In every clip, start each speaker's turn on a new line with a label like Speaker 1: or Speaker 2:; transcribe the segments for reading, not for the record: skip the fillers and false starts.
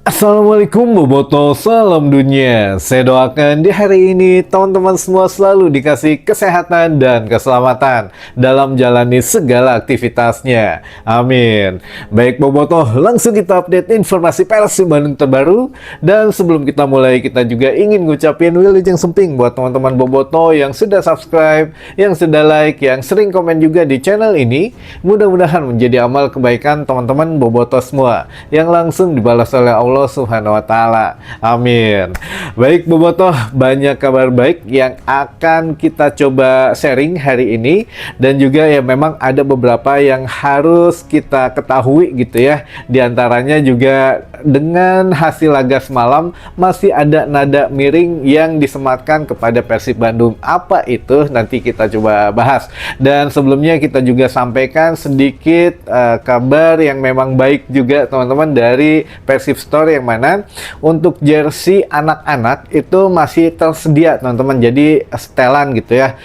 Speaker 1: Assalamualaikum Boboto, salam dunia. Saya doakan di hari ini teman-teman semua selalu dikasih kesehatan dan keselamatan dalam jalani segala aktivitasnya. Amin. Baik Boboto, langsung kita update informasi Persib Bandung terbaru. Dan sebelum kita mulai, kita juga ingin ngucapin wilujeng semping buat teman-teman Boboto yang sudah subscribe, yang sudah like, yang sering komen juga di channel ini. Mudah-mudahan menjadi amal kebaikan teman-teman Boboto semua yang langsung dibalas oleh Allah Subhanahu wa Ta'ala. Amin. Baik Bobotoh, banyak kabar baik yang akan kita coba sharing hari ini, dan juga ya memang ada beberapa yang harus kita ketahui gitu ya. Di antaranya juga dengan hasil laga semalam masih ada nada miring yang disematkan kepada Persib Bandung. Apa itu? Nanti kita coba bahas. Dan sebelumnya kita juga sampaikan sedikit kabar yang memang baik juga teman-teman dari Persib Store, yang mana untuk jersey anak-anak itu masih tersedia teman-teman. Jadi setelan gitu ya,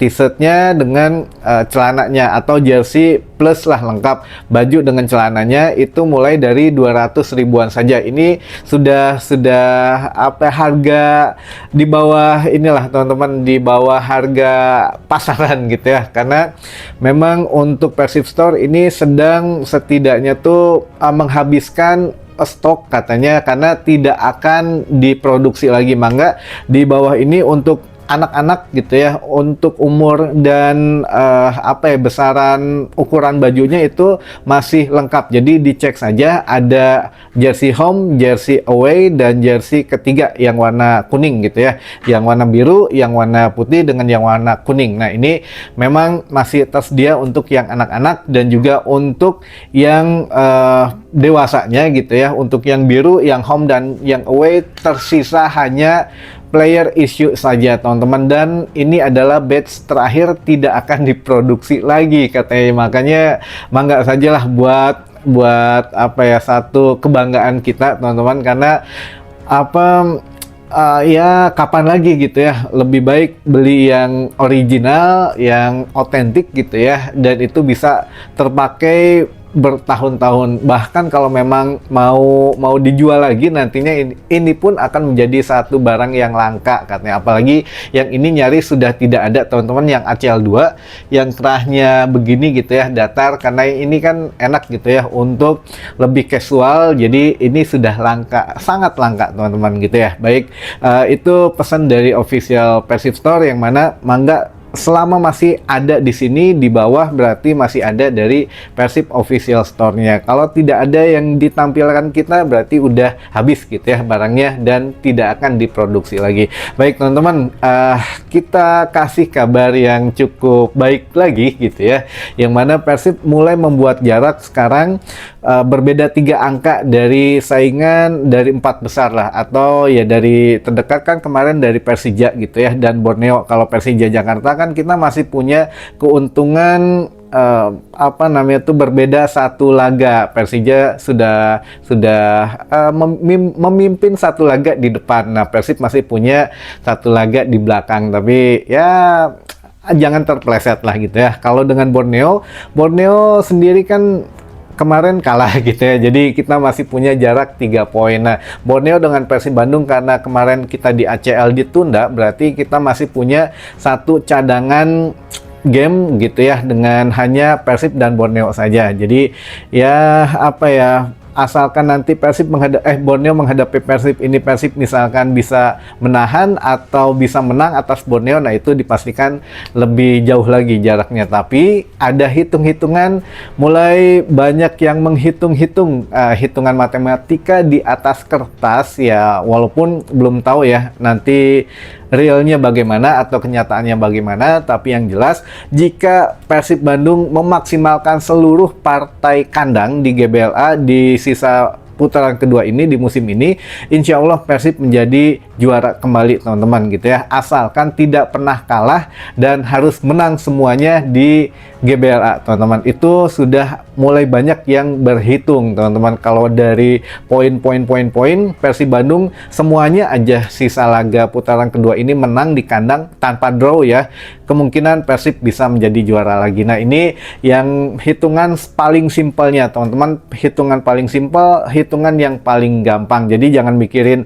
Speaker 1: t-shirtnya dengan celananya, atau jersey plus lah lengkap, baju dengan celananya itu mulai dari 200 ribuan saja. Ini sudah apa, harga di bawah inilah teman-teman, di bawah harga pasaran gitu ya, karena memang untuk Persib Store ini sedang setidaknya tuh menghabiskan stok katanya, karena tidak akan diproduksi lagi mangga di bawah ini untuk anak-anak gitu ya, untuk umur dan apa ya, besaran ukuran bajunya itu masih lengkap. Jadi dicek saja, ada jersey home, jersey away, dan jersey ketiga yang warna kuning gitu ya, yang warna biru, yang warna putih, dengan yang warna kuning. Nah ini memang masih tersedia untuk yang anak-anak dan juga untuk yang dewasanya gitu ya. Untuk yang biru, yang home, dan yang away tersisa hanya player issue saja teman-teman, dan ini adalah batch terakhir, tidak akan diproduksi lagi katanya. Makanya mangga sajalah buat apa ya, satu kebanggaan kita teman-teman, karena apa, ya kapan lagi gitu ya, lebih baik beli yang original, yang otentik gitu ya, dan itu bisa terpakai bertahun-tahun. Bahkan kalau memang mau dijual lagi nantinya, ini pun akan menjadi satu barang yang langka katanya. Apalagi yang ini nyaris sudah tidak ada teman-teman, yang ACL2 yang kerahnya begini gitu ya, datar, karena ini kan enak gitu ya untuk lebih casual. Jadi ini sudah langka, sangat langka teman-teman gitu ya. Baik, itu pesan dari official Persib Store, yang mana mangga selama masih ada di sini di bawah, berarti masih ada dari Persib Official Store-nya. Kalau tidak ada yang ditampilkan kita, berarti udah habis gitu ya barangnya, dan tidak akan diproduksi lagi. Baik teman-teman, kita kasih kabar yang cukup baik lagi gitu ya, yang mana Persib mulai membuat jarak sekarang berbeda 3 angka dari saingan dari 4 besar lah, atau ya dari terdekat kan kemarin dari Persija gitu ya, dan Borneo. Kalau Persija Jakarta kan kita masih punya keuntungan apa namanya tuh, berbeda 1 laga. Persija sudah memimpin 1 laga di depan. Nah Persib masih punya 1 laga di belakang, tapi ya jangan terpleset lah gitu ya. Kalau dengan Borneo sendiri kan kemarin kalah gitu ya, jadi kita masih punya jarak 3 poin. Nah Borneo dengan Persib Bandung, karena kemarin kita di ACL ditunda, berarti kita masih punya 1 cadangan game gitu ya, dengan hanya Persib dan Borneo saja. Jadi ya apa ya, asalkan nanti Borneo menghadapi Persib ini, Persib misalkan bisa menahan atau bisa menang atas Borneo, nah itu dipastikan lebih jauh lagi jaraknya. Tapi ada hitung-hitungan, mulai banyak yang menghitung-hitung, hitungan matematika di atas kertas ya, walaupun belum tahu ya nanti realnya bagaimana atau kenyataannya bagaimana. Tapi yang jelas, jika Persib Bandung memaksimalkan seluruh partai kandang di GBLA di sisa putaran kedua ini di musim ini, insya Allah Persib menjadi juara kembali teman-teman gitu ya, asalkan tidak pernah kalah dan harus menang semuanya di GBLA teman-teman. Itu sudah mulai banyak yang berhitung teman-teman. Kalau dari poin Persib Bandung semuanya aja sisa laga putaran kedua ini menang di kandang tanpa draw ya, kemungkinan Persib bisa menjadi juara lagi. Nah ini yang hitungan paling simpelnya teman-teman, hitungan paling simpel, hitungan yang paling gampang. Jadi jangan mikirin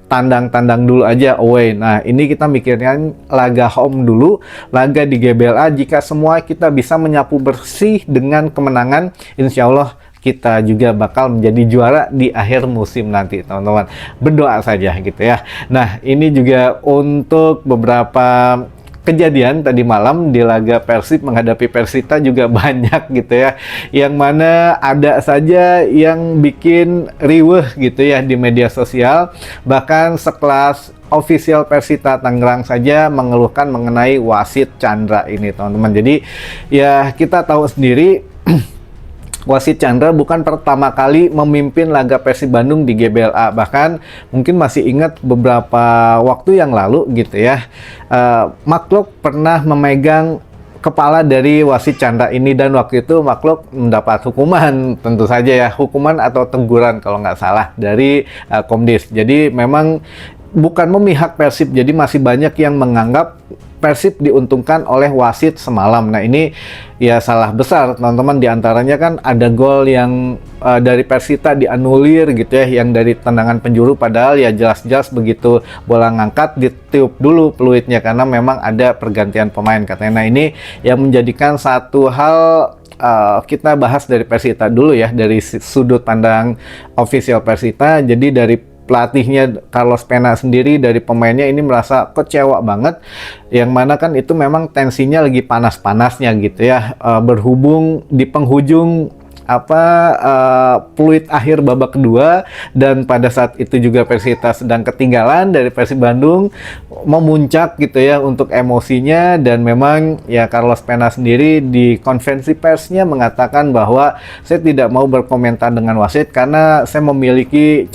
Speaker 1: tandang dulu aja away. Nah ini kita mikirnya laga home dulu, laga di GBLA. Jika semua kita bisa menyapu bersih dengan kemenangan, insya Allah kita juga bakal menjadi juara di akhir musim nanti teman-teman. Berdoa saja gitu ya. Nah ini juga untuk beberapa kejadian tadi malam di laga Persib menghadapi Persita juga banyak gitu ya, yang mana ada saja yang bikin riweuh gitu ya di media sosial. Bahkan sekelas official Persita Tangerang saja mengeluhkan mengenai wasit Chandra ini teman-teman. Jadi ya kita tahu sendiri wasit Chandra bukan pertama kali memimpin laga Persib Bandung di GBLA. Bahkan mungkin masih ingat beberapa waktu yang lalu gitu ya, Maklok pernah memegang kepala dari wasit Chandra ini, dan waktu itu Maklok mendapat hukuman, tentu saja ya, hukuman atau teguran kalau nggak salah dari Komdis. Jadi memang bukan memihak Persib, jadi masih banyak yang menganggap Persib diuntungkan oleh wasit semalam. Nah ini ya salah besar teman-teman, diantaranya kan ada gol yang dari Persita dianulir gitu ya, yang dari tendangan penjuru, padahal ya jelas-jelas begitu bola ngangkat ditiup dulu peluitnya karena memang ada pergantian pemain katanya. Nah ini yang menjadikan satu hal kita bahas dari Persita dulu ya, dari sudut pandang official Persita. Jadi dari pelatihnya Carlos Pena sendiri, dari pemainnya ini merasa kecewa banget, yang mana kan itu memang tensinya lagi panas-panasnya gitu ya, berhubung di penghujung peluit akhir babak kedua, dan pada saat itu juga Persita sedang ketinggalan dari Persib Bandung, memuncak gitu ya untuk emosinya. Dan memang ya Carlos Pena sendiri di konferensi persnya mengatakan bahwa saya tidak mau berkomentar dengan wasit karena saya memiliki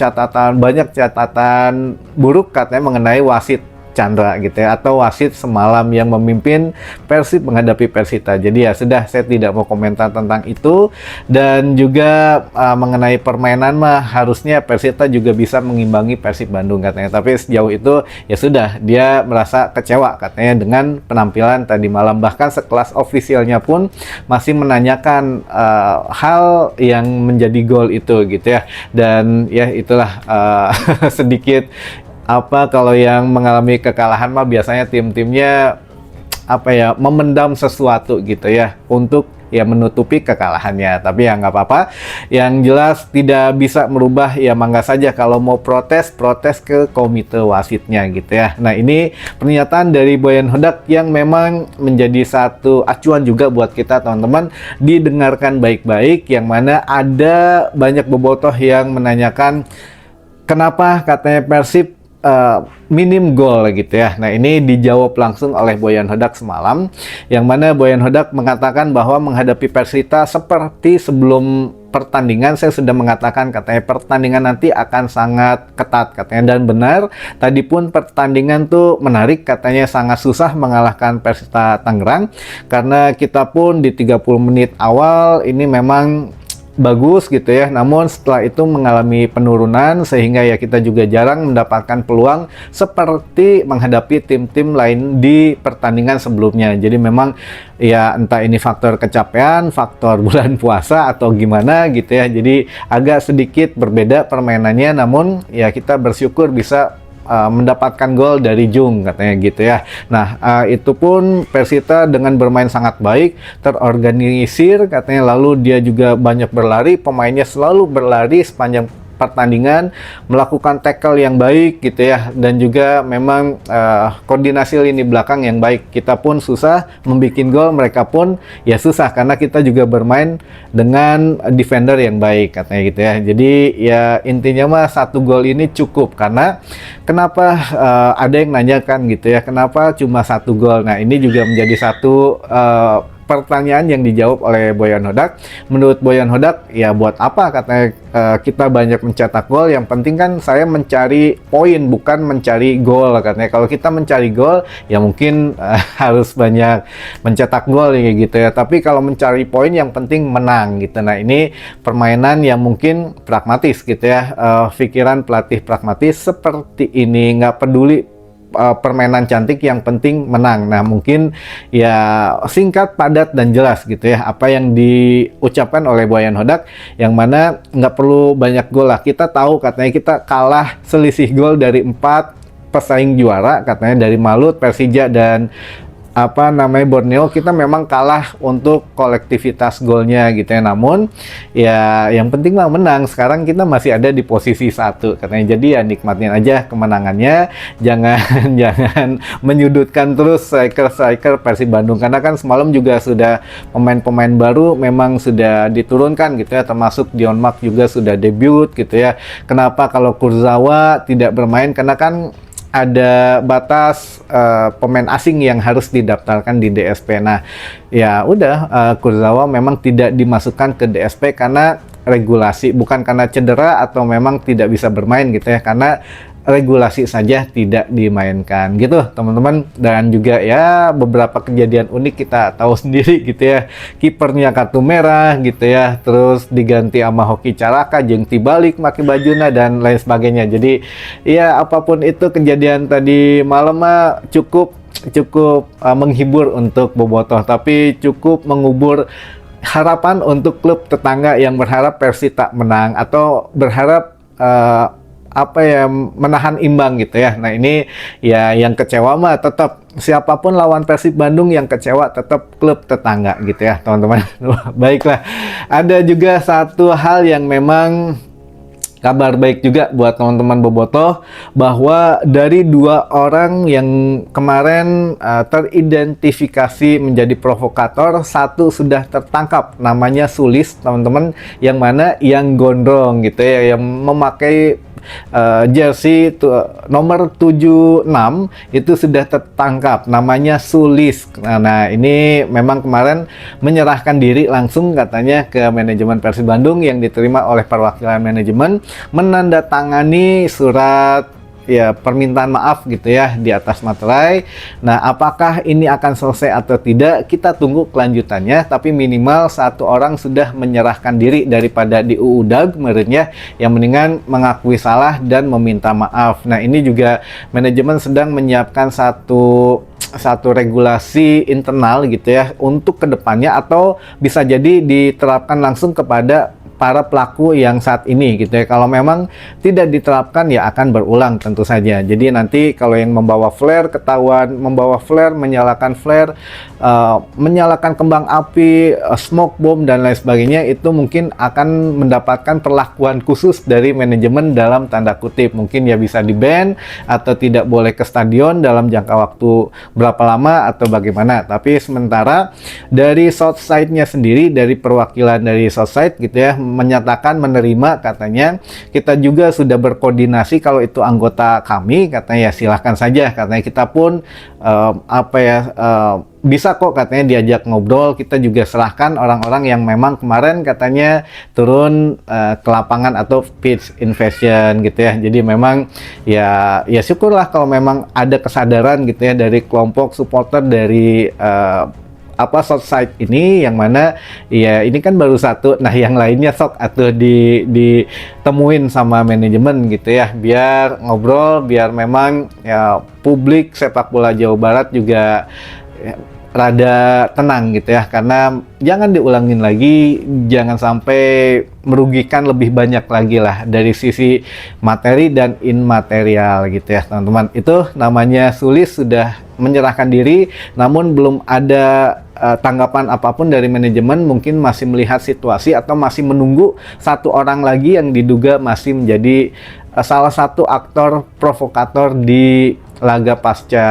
Speaker 1: banyak catatan buruk katanya mengenai wasit Chandra gitu ya, atau wasit semalam yang memimpin Persib menghadapi Persita. Jadi ya sudah, saya tidak mau komentar tentang itu. Dan juga mengenai permainan mah harusnya Persita juga bisa mengimbangi Persib Bandung katanya. Tapi sejauh itu ya sudah, dia merasa kecewa katanya dengan penampilan tadi malam. Bahkan sekelas ofisialnya pun masih menanyakan hal yang menjadi gol itu gitu ya. Dan ya itulah sedikit kalau yang mengalami kekalahan mah biasanya tim-timnya memendam sesuatu gitu ya untuk ya menutupi kekalahannya. Tapi ya nggak apa-apa, yang jelas tidak bisa merubah, ya mangga saja kalau mau protes ke komite wasitnya gitu ya. Nah ini pernyataan dari Boyan Hodak yang memang menjadi satu acuan juga buat kita teman-teman, didengarkan baik-baik, yang mana ada banyak bobotoh yang menanyakan kenapa katanya Persib minim gol gitu ya. Nah ini dijawab langsung oleh Boyan Hodak semalam, yang mana Boyan Hodak mengatakan bahwa menghadapi Persita seperti sebelum pertandingan, saya sudah mengatakan katanya pertandingan nanti akan sangat ketat katanya, dan benar tadi pun pertandingan tuh menarik katanya, sangat susah mengalahkan Persita Tangerang karena kita pun di 30 menit awal ini memang bagus gitu ya, namun setelah itu mengalami penurunan sehingga ya kita juga jarang mendapatkan peluang seperti menghadapi tim-tim lain di pertandingan sebelumnya. Jadi memang ya entah ini faktor kecapean, faktor bulan puasa atau gimana gitu ya, jadi agak sedikit berbeda permainannya, namun ya kita bersyukur bisa mendapatkan gol dari Jung katanya gitu ya. Nah itu pun Persita dengan bermain sangat baik, terorganisir katanya, lalu dia juga banyak berlari, pemainnya selalu berlari sepanjang pertandingan, melakukan tackle yang baik gitu ya, dan juga memang koordinasi lini belakang yang baik. Kita pun susah membuat gol, mereka pun ya susah karena kita juga bermain dengan defender yang baik katanya gitu ya. Jadi ya intinya mah satu gol ini cukup. Karena kenapa ada yang nanyakan gitu ya, kenapa cuma satu gol. Nah ini juga menjadi satu pertanyaan yang dijawab oleh Boyan Hodak. Menurut Boyan Hodak, ya buat apa katanya kita banyak mencetak gol, yang penting kan saya mencari poin bukan mencari gol katanya. Kalau kita mencari gol ya mungkin harus banyak mencetak gol kayak gitu ya, tapi kalau mencari poin yang penting menang gitu. Nah, ini permainan yang mungkin pragmatis gitu ya, pikiran pelatih pragmatis seperti ini, nggak peduli permainan cantik, yang penting menang. Nah, mungkin ya singkat, padat, dan jelas gitu ya apa yang diucapkan oleh Boyan Hodak, yang mana nggak perlu banyak gol lah. Kita tahu katanya kita kalah selisih gol dari 4 pesaing juara katanya, dari Malut, Persija, dan Borneo. Kita memang kalah untuk kolektivitas golnya gitu ya, namun ya yang penting lah menang. Sekarang kita masih ada di posisi 1 katanya, jadi ya nikmatin aja kemenangannya, jangan menyudutkan terus striker Persib Bandung, karena kan semalam juga sudah pemain-pemain baru memang sudah diturunkan gitu ya, termasuk Dion Mark juga sudah debut gitu ya. Kenapa kalau Kurzawa tidak bermain? Karena kan ada batas pemain asing yang harus didaftarkan di DSP. Nah, ya udah, Kurzawa memang tidak dimasukkan ke DSP karena regulasi, bukan karena cedera atau memang tidak bisa bermain gitu ya, karena regulasi saja tidak dimainkan gitu teman-teman. Dan juga ya beberapa kejadian unik kita tahu sendiri gitu ya, kipernya kartu merah gitu ya, terus diganti sama Hoki Caraka, jeung tibalik maki bajuna dan lain sebagainya. Jadi ya apapun itu kejadian tadi malam mah cukup menghibur untuk bobotoh, tapi cukup mengubur harapan untuk klub tetangga yang berharap Persita menang atau berharap menahan imbang gitu ya. Nah, ini ya yang kecewa mah tetap siapapun lawan Persib Bandung, yang kecewa tetap klub tetangga gitu ya teman-teman. Baiklah, ada juga satu hal yang memang kabar baik juga buat teman-teman bobotoh, bahwa dari 2 orang yang kemarin teridentifikasi menjadi provokator, 1 sudah tertangkap, namanya Sulis teman-teman, yang mana yang gondrong gitu ya, yang memakai jersey nomor 76 itu sudah tertangkap, namanya Sulis. Nah, ini memang kemarin menyerahkan diri langsung katanya ke manajemen Persib Bandung, yang diterima oleh perwakilan manajemen, menandatangani surat ya permintaan maaf gitu ya di atas materai. Nah, apakah ini akan selesai atau tidak, kita tunggu kelanjutannya, tapi minimal 1 orang sudah menyerahkan diri daripada diuudag merenya, yang mendingan mengakui salah dan meminta maaf. Nah, ini juga manajemen sedang menyiapkan satu regulasi internal gitu ya untuk kedepannya, atau bisa jadi diterapkan langsung kepada para pelaku yang saat ini gitu ya. Kalau memang tidak diterapkan ya akan berulang tentu saja. Jadi nanti kalau yang membawa flare ketahuan membawa flare, menyalakan flare, menyalakan kembang api, smoke bomb dan lain sebagainya, itu mungkin akan mendapatkan perlakuan khusus dari manajemen dalam tanda kutip. Mungkin ya bisa di-ban atau tidak boleh ke stadion dalam jangka waktu berapa lama atau bagaimana. Tapi sementara dari Southside-nya sendiri, dari perwakilan dari Southside gitu ya, menyatakan menerima, katanya kita juga sudah berkoordinasi, kalau itu anggota kami katanya ya silahkan saja, katanya kita pun bisa kok katanya diajak ngobrol. Kita juga serahkan orang-orang yang memang kemarin katanya turun ke lapangan atau pitch invasion gitu ya. Jadi memang ya syukurlah kalau memang ada kesadaran gitu ya dari kelompok supporter dari Southside ini, yang mana ya ini kan baru 1, nah yang lainnya sok atau ditemuin sama manajemen gitu ya, biar ngobrol, biar memang ya publik sepak bola Jawa Barat juga ya, rada tenang gitu ya, karena jangan diulangin lagi, jangan sampai merugikan lebih banyak lagi lah dari sisi materi dan immaterial gitu ya teman-teman. Itu namanya Sulis sudah menyerahkan diri, namun belum ada tanggapan apapun dari manajemen. Mungkin masih melihat situasi atau masih menunggu 1 orang lagi yang diduga masih menjadi salah satu aktor provokator di laga pasca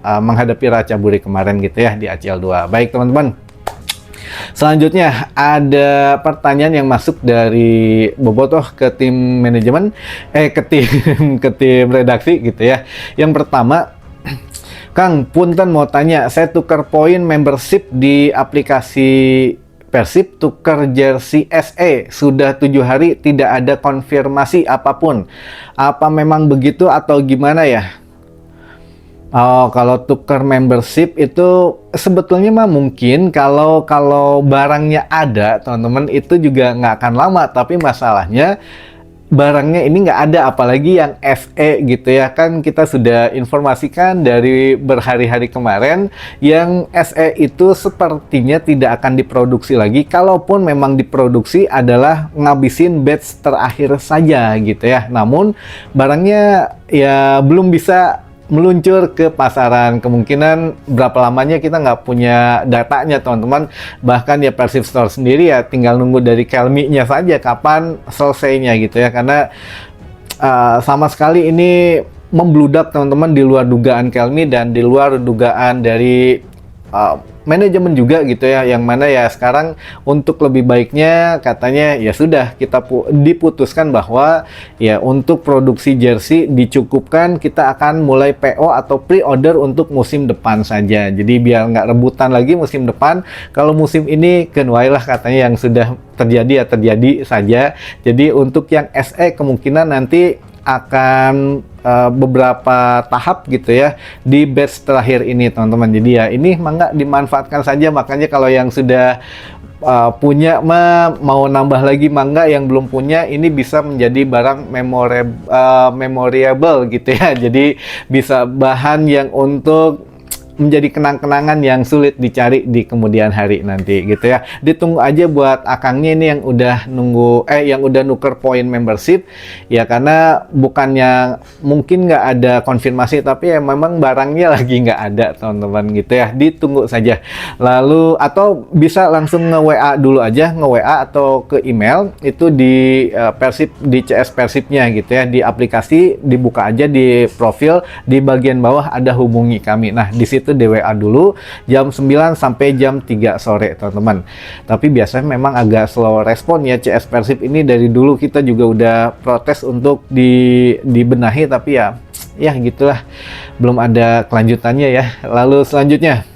Speaker 1: menghadapi Ratchaburi kemarin gitu ya di ACL 2. Baik teman-teman, selanjutnya ada pertanyaan yang masuk dari bobotoh ke tim manajemen, ke tim redaksi gitu ya. Yang pertama, Kang, punten mau tanya, saya tukar poin membership di aplikasi Persib, tukar jersey SE sudah 7 hari tidak ada konfirmasi apapun. Apa memang begitu atau gimana ya? Oh, kalau tukar membership itu sebetulnya mah mungkin kalau barangnya ada, teman-teman, itu juga nggak akan lama. Tapi masalahnya barangnya ini nggak ada, apalagi yang SE gitu ya. Kan kita sudah informasikan dari berhari-hari kemarin, yang SE itu sepertinya tidak akan diproduksi lagi. Kalaupun memang diproduksi adalah ngabisin batch terakhir saja gitu ya. Namun barangnya ya belum bisa meluncur ke pasaran. Kemungkinan berapa lamanya kita nggak punya datanya, teman-teman. Bahkan ya Persib Store sendiri ya tinggal nunggu dari Kelmi-nya saja kapan selesainya gitu ya. Karena sama sekali ini membludak, teman-teman, di luar dugaan Kelmi dan di luar dugaan dari manajemen juga gitu ya, yang mana ya sekarang untuk lebih baiknya katanya ya sudah kita diputuskan bahwa ya untuk produksi jersey dicukupkan, kita akan mulai PO atau pre-order untuk musim depan saja. Jadi biar nggak rebutan lagi musim depan, kalau musim ini kenwailah katanya yang sudah terjadi ya terjadi saja. Jadi untuk yang SE kemungkinan nanti akan beberapa tahap gitu ya di batch terakhir ini, teman-teman. Jadi ya ini mangga dimanfaatkan saja. Makanya kalau yang sudah punya mau nambah lagi, mangga. Yang belum punya ini bisa menjadi barang memorable gitu ya. Jadi bisa bahan yang untuk menjadi kenang-kenangan yang sulit dicari di kemudian hari nanti gitu ya. Ditunggu aja buat akangnya ini yang udah nunggu yang udah nuker poin membership ya, karena bukannya mungkin nggak ada konfirmasi, tapi ya memang barangnya lagi nggak ada, teman-teman gitu ya. Ditunggu saja. Lalu atau bisa langsung nge-WA dulu aja, nge-WA atau ke email itu di Persib, di CS Persibnya gitu ya. Di aplikasi dibuka aja di profil, di bagian bawah ada hubungi kami. Nah, di situ di WA dulu jam 9 sampai jam 3 sore, teman-teman. Tapi biasanya memang agak slow respon ya CS Persib ini. Dari dulu kita juga udah protes untuk dibenahi, tapi ya gitulah, belum ada kelanjutannya ya. Lalu selanjutnya,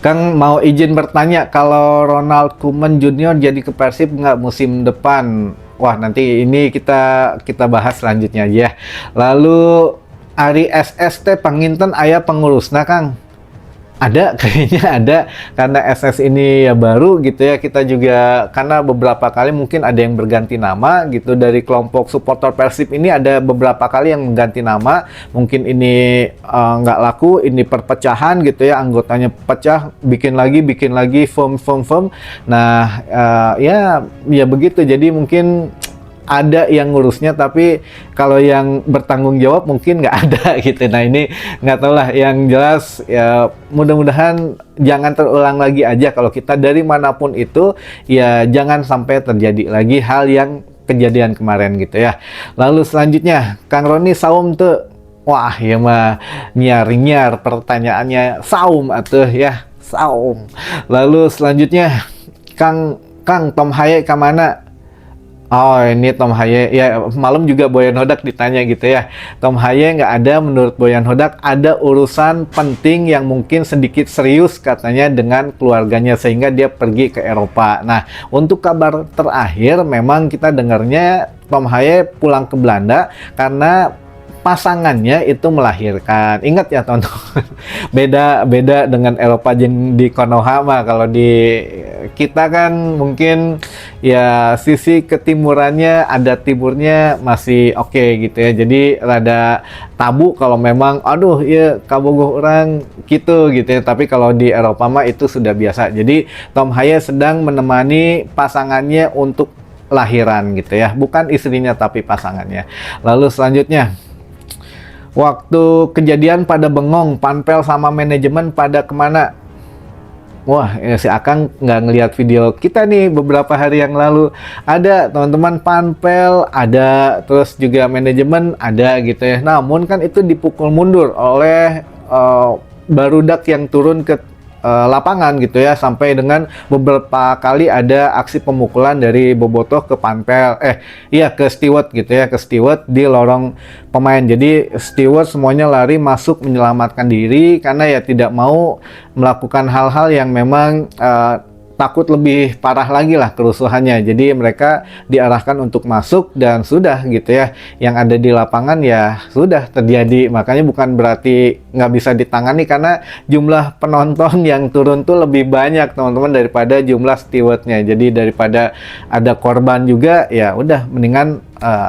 Speaker 1: Kang mau izin bertanya, kalau Ronald Koeman Junior jadi ke Persib nggak musim depan? Wah, nanti ini kita bahas selanjutnya aja. Lalu Ari SST panginten aya pengurusna, Kang? Ada, kayaknya ada, karena SS ini ya baru gitu ya. Kita juga karena beberapa kali mungkin ada yang berganti nama gitu. Dari kelompok supporter Persib ini ada beberapa kali yang mengganti nama. Mungkin ini nggak laku, ini perpecahan gitu ya, anggotanya pecah, bikin lagi firm. Nah ya begitu. Jadi mungkin ada yang ngurusnya, tapi kalau yang bertanggung jawab mungkin nggak ada gitu. Nah ini nggak tahu lah, yang jelas ya mudah-mudahan jangan terulang lagi aja. Kalau kita dari manapun itu ya jangan sampai terjadi lagi hal yang kejadian kemarin gitu ya. Lalu selanjutnya Kang Roni saum tuh, wah ya mah nyar pertanyaannya saum atuh ya, saum. Lalu selanjutnya Kang Tom Haye kemana? Oh, ini Tom Haye ya, malam juga Boyan Hodak ditanya gitu ya. Tom Haye nggak ada, menurut Boyan Hodak ada urusan penting yang mungkin sedikit serius katanya dengan keluarganya, sehingga dia pergi ke Eropa. Nah, untuk kabar terakhir memang kita dengarnya Tom Haye pulang ke Belanda karena pasangannya itu melahirkan. Ingat ya teman-teman, beda dengan Eropa di Konoha mah. Kalau di kita kan mungkin ya sisi ketimurannya, ada timurnya masih oke gitu ya. Jadi rada tabu kalau memang aduh ya kabogoh orang gitu ya. Tapi kalau di Eropa mah itu sudah biasa. Jadi Tom Haye sedang menemani pasangannya untuk lahiran gitu ya. Bukan istrinya tapi pasangannya. Lalu selanjutnya, waktu kejadian pada bengong, Panpel sama manajemen pada kemana? Wah, ya si Akang nggak ngelihat video kita nih beberapa hari yang lalu. Ada teman-teman, Panpel ada, terus juga manajemen ada gitu ya. Namun kan itu dipukul mundur oleh barudak yang turun ke lapangan gitu ya, sampai dengan beberapa kali ada aksi pemukulan dari bobotoh ke panpel, ke steward gitu ya, ke steward di lorong pemain. Jadi steward semuanya lari masuk menyelamatkan diri karena ya tidak mau melakukan hal-hal yang memang takut lebih parah lagi lah kerusuhannya. Jadi mereka diarahkan untuk masuk dan sudah gitu ya. Yang ada di lapangan ya sudah terjadi. Makanya bukan berarti nggak bisa ditangani karena jumlah penonton yang turun tuh lebih banyak teman-teman daripada jumlah stewardnya. Jadi daripada ada korban juga ya udah mendingan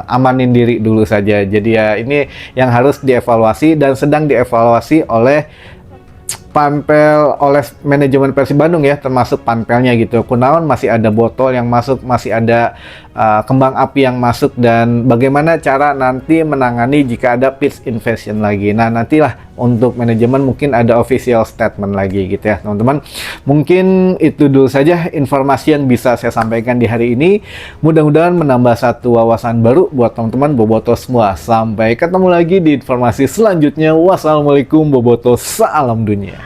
Speaker 1: amanin diri dulu saja. Jadi ya ini yang harus dievaluasi dan sedang dievaluasi oleh panpel, oleh manajemen Persib Bandung ya, termasuk panpelnya gitu. Kunaon masih ada botol yang masuk, masih ada kembang api yang masuk, dan bagaimana cara nanti menangani jika ada pitch invasion lagi. Nah, nantilah untuk manajemen mungkin ada official statement lagi gitu ya teman-teman. Mungkin itu dulu saja informasi yang bisa saya sampaikan di hari ini. Mudah-mudahan menambah satu wawasan baru buat teman-teman bobotoh semua. Sampai ketemu lagi di informasi selanjutnya. Wassalamualaikum bobotoh, salam dunia.